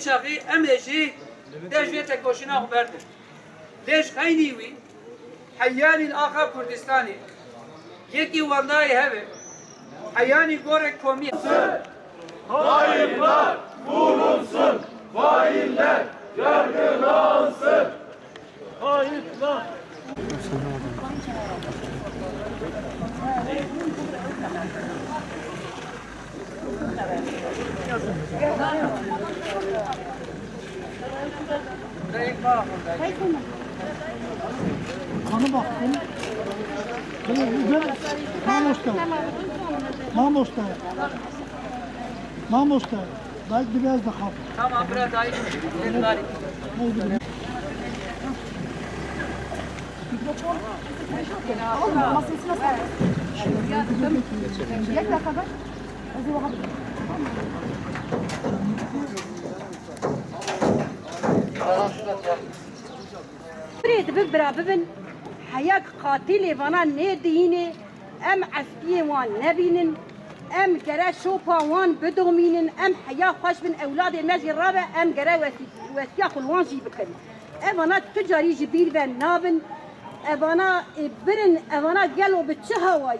çağı emeji dejvete koşuna haberdir. Leş hayniwi hayyani Ağa Kurdistani yeki vandayı heve hayyani gorek komi Hainler vurulsun, failler yargılansın. Hainler. Kanı baktım. Böyle güzel. Mamosta. Belki biraz da hafif. tamam biraz daha iyi. بريد ببراببن حياك قاتلي فانا نديني ام عسكري وان نبينن ام جرا شوبا وان بدومينن ام حيا خوش من اولاد المجي الرابع ام جرا وسيا خلوان جي بكن انا تجاري جبيل بن نابن انا برن انا قالوا بتشهواي